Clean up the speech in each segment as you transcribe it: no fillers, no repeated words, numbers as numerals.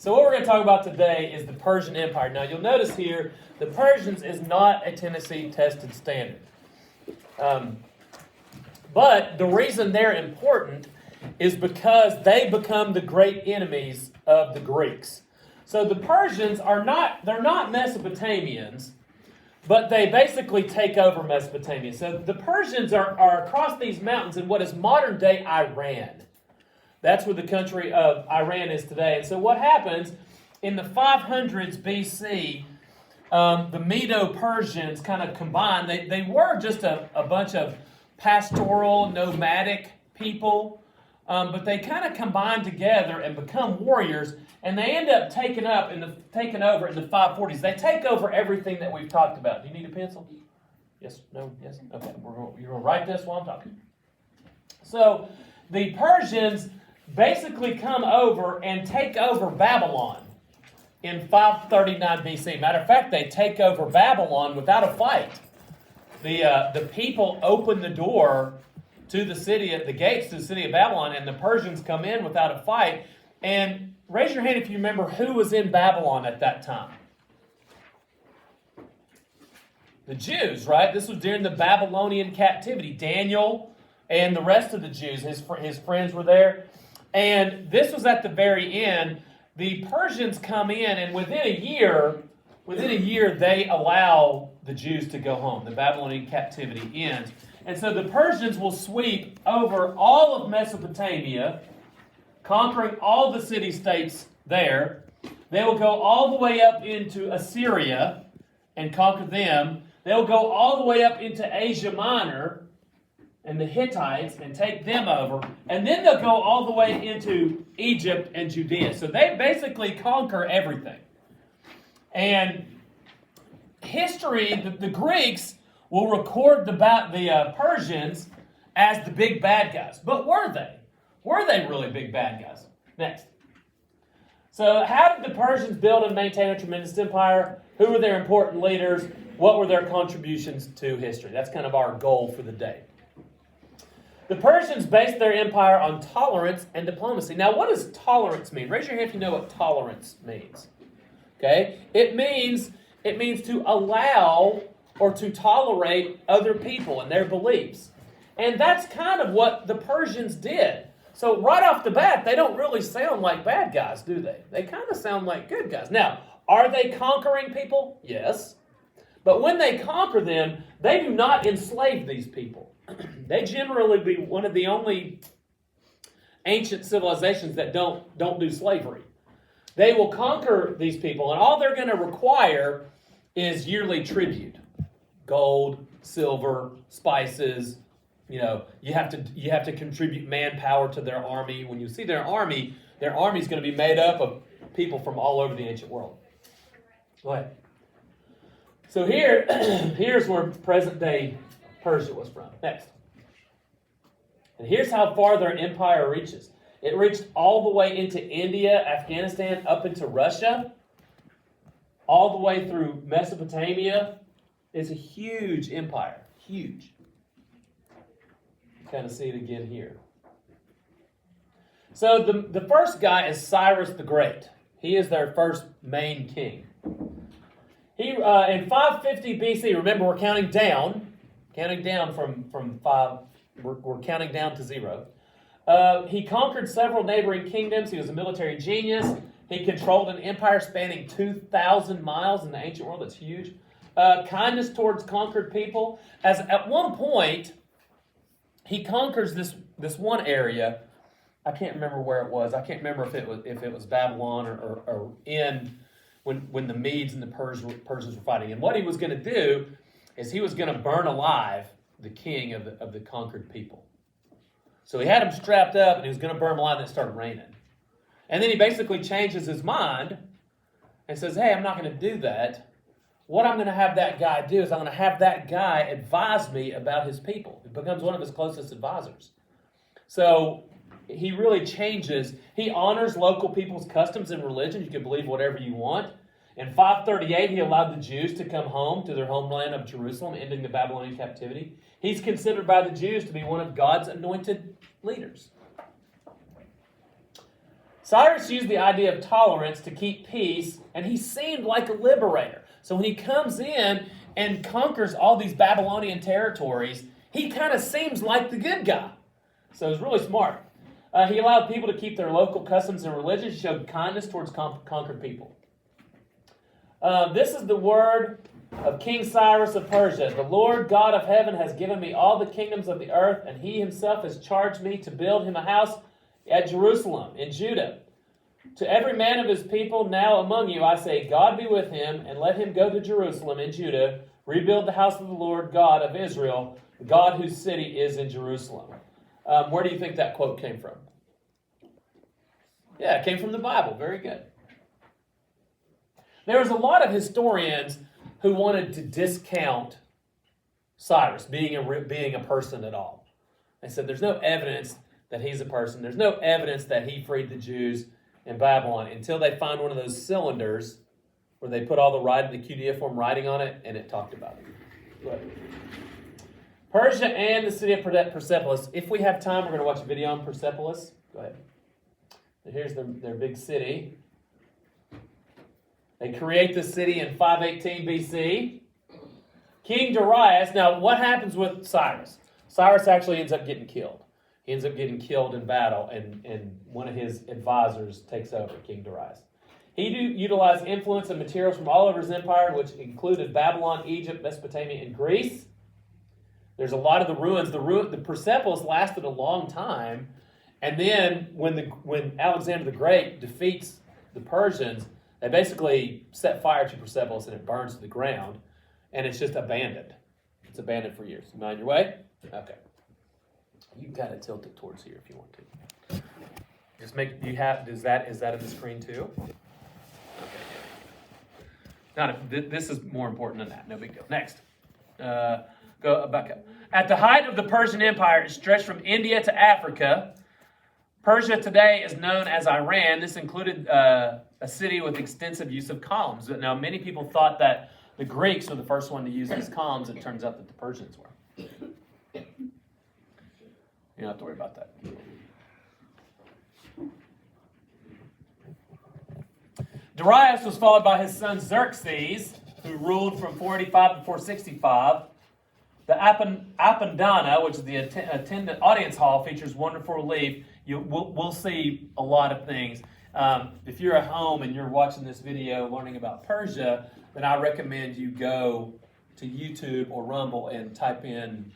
So what we're going to talk about today is the Persian Empire. Now you'll notice here, the Persians is not a Tennessee tested standard. But the reason they're important is because they become the great enemies of the Greeks. So the Persians they're not Mesopotamians, but they basically take over Mesopotamia. So the Persians are across these mountains in what is modern day Iran. That's where the country of Iran is today. And so what happens, in the 500s BC, the Medo-Persians kind of combined. They were just a bunch of pastoral, nomadic people, but they kind of combined together and become warriors, and they end up taking over in the 540s. They take over everything that we've talked about. Do you need a pencil? Yes? No? Yes? Okay. You're going to write this while I'm talking. So the Persians basically come over and take over Babylon in 539 BC. Matter of fact, they take over Babylon without a fight. The people open the door to the city, the gates to the city of Babylon, and the Persians come in without a fight. And raise your hand if you remember who was in Babylon at that time. The Jews, right? This was during the Babylonian captivity. Daniel and the rest of the Jews, his friends were there. And this was at the very end. The Persians come in, and within a year, they allow the Jews to go home. The Babylonian captivity ends. And so the Persians will sweep over all of Mesopotamia, conquering all the city-states there. They will go all the way up into Assyria and conquer them. They'll go all the way up into Asia Minor and the Hittites and take them over. And then they'll go all the way into Egypt and Judea. So they basically conquer everything. And history, the Greeks will record the Persians as the big bad guys. But were they? Were they really big bad guys? Next. So how did the Persians build and maintain a tremendous empire? Who were their important leaders? What were their contributions to history? That's kind of our goal for the day. The Persians based their empire on tolerance and diplomacy. Now, what does tolerance mean? Raise your hand if you know what tolerance means. Okay? It means to allow or to tolerate other people and their beliefs. And that's kind of what the Persians did. So right off the bat, they don't really sound like bad guys, do they? They kind of sound like good guys. Now, are they conquering people? Yes. But when they conquer them, they do not enslave these people. They generally be one of the only ancient civilizations that don't do slavery. They will conquer these people, and all they're going to require is yearly tribute. Gold, silver, spices. You have to contribute manpower to their army. When you see their army is going to be made up of people from all over the ancient world. Go ahead. So here's where present-day Persia was from. Next. And here's how far their empire reaches. It reached all the way into India, Afghanistan, up into Russia, all the way through Mesopotamia. It's a huge empire. Huge. Kind of see it again here. So the first guy is Cyrus the Great. He is their first main king. He in 550 BC, remember we're counting down from 5, we're counting down to 0. He conquered several neighboring kingdoms. He was a military genius. He controlled an empire spanning 2,000 miles in the ancient world. That's huge. Kindness towards conquered people. As at one point, he conquers this one area. I can't remember where it was. I can't remember if it was Babylon or in when the Medes and the Persians were fighting. And what he was going to do is he was going to burn alive the king of the conquered people. So he had him strapped up, and he was going to burn him alive, and it started raining. And then he basically changes his mind and says, hey, I'm not going to do that. What I'm going to have that guy do is I'm going to have that guy advise me about his people. He becomes one of his closest advisors. So he really changes. He honors local people's customs and religion. You can believe whatever you want. In 538, he allowed the Jews to come home to their homeland of Jerusalem, ending the Babylonian captivity. He's considered by the Jews to be one of God's anointed leaders. Cyrus used the idea of tolerance to keep peace, and he seemed like a liberator. So when he comes in and conquers all these Babylonian territories, he kind of seems like the good guy. So he's really smart. He allowed people to keep their local customs and religion, showed kindness towards conquered people. This is the word of King Cyrus of Persia. The Lord God of heaven has given me all the kingdoms of the earth, and he himself has charged me to build him a house at Jerusalem in Judah. To every man of his people now among you I say, God be with him, and let him go to Jerusalem in Judah, rebuild the house of the Lord God of Israel, the God whose city is in Jerusalem. Where do you think that quote came from? Yeah, it came from the Bible. Very good. There was a lot of historians who wanted to discount Cyrus being a person at all. They said there's no evidence that he's a person. There's no evidence that he freed the Jews in Babylon until they find one of those cylinders where they put all the cuneiform writing on it, and it talked about it. But Persia and the city of Persepolis. If we have time, we're going to watch a video on Persepolis. Go ahead. Here's their big city. They create the city in 518 BC. King Darius. Now, what happens with Cyrus? Cyrus actually ends up getting killed. He ends up getting killed in battle, and one of his advisors takes over, King Darius. He utilized influence and materials from all over his empire, which included Babylon, Egypt, Mesopotamia, and Greece. There's a lot of the ruins. The Persepolis lasted a long time, and then when Alexander the Great defeats the Persians, they basically set fire to Persepolis, and it burns to the ground, and it's just abandoned. It's abandoned for years. You mind your way? Okay. You've got to tilt it towards here if you want to. Just make is that in the screen too? Okay. This is more important than that. No big deal. Next. Go back up. At the height of the Persian Empire, it stretched from India to Africa. Persia today is known as Iran. This included a city with extensive use of columns. Now, many people thought that the Greeks were the first one to use these columns. It turns out that the Persians were. You don't have to worry about that. Darius was followed by his son Xerxes, who ruled from 485 to 465. The Appendana, which is the attendant audience hall, features wonderful relief. We'll see a lot of things. If you're at home and you're watching this video learning about Persia, then I recommend you go to YouTube or Rumble and type in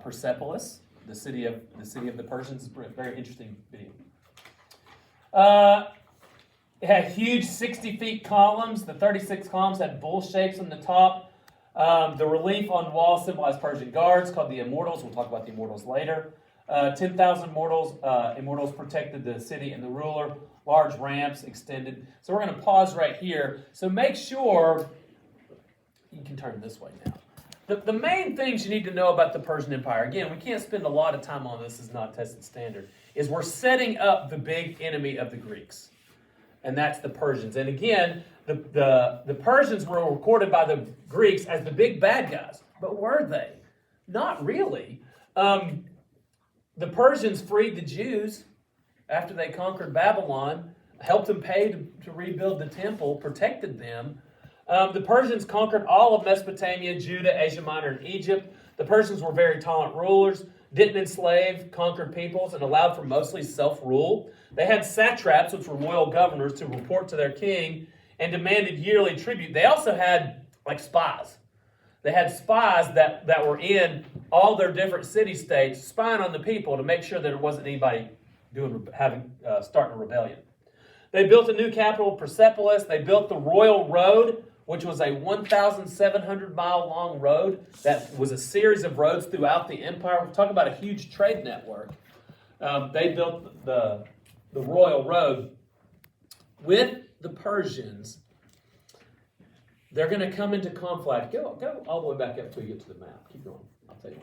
Persepolis, the city of the Persians. It's a very interesting video. It had huge 60-feet columns. The 36 columns had bull shapes on the top. The relief on walls symbolized Persian guards called the Immortals. We'll talk about the Immortals later. 10,000 immortals protected the city and the ruler. Large ramps extended. So we're going to pause right here. So make sure, you can turn this way now. The main things you need to know about the Persian Empire, again, we can't spend a lot of time on this, is not tested standard, is we're setting up the big enemy of the Greeks. And that's the Persians. And again, the Persians were recorded by the Greeks as the big bad guys. But were they? Not really. The Persians freed the Jews after they conquered Babylon, helped them pay to rebuild the temple, protected them. The Persians conquered all of Mesopotamia, Judah, Asia Minor, and Egypt. The Persians were very tolerant rulers, didn't enslave conquered peoples, and allowed for mostly self-rule. They had satraps, which were royal governors, to report to their king and demanded yearly tribute. They also had, spies. They had spies that were in all their different city-states, spying on the people to make sure that there wasn't anybody starting a rebellion. They built a new capital, Persepolis. They built the Royal Road, which was a 1,700-mile-long road that was a series of roads throughout the empire. We're talking about a huge trade network. They built the Royal Road. With the Persians, they're going to come into conflict. Go all the way back up until you get to the map. Keep going. I'll tell you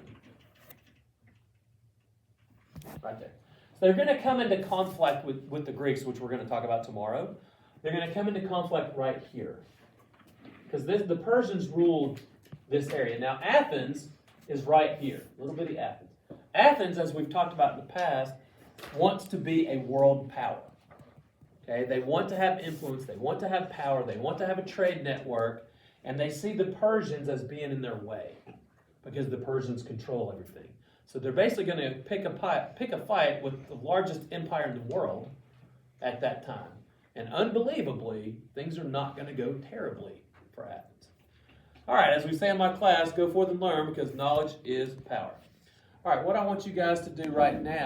when. Right there. So they're going to come into conflict with the Greeks, which we're going to talk about tomorrow. They're going to come into conflict right here. Because the Persians ruled this area. Now, Athens is right here. Little bitty Athens. Athens, as we've talked about in the past, wants to be a world power. Okay, they want to have influence, they want to have power, they want to have a trade network, and they see the Persians as being in their way because the Persians control everything. So they're basically going to pick a fight with the largest empire in the world at that time. And unbelievably, things are not going to go terribly for Athens. All right, as we say in my class, go forth and learn because knowledge is power. All right, what I want you guys to do right now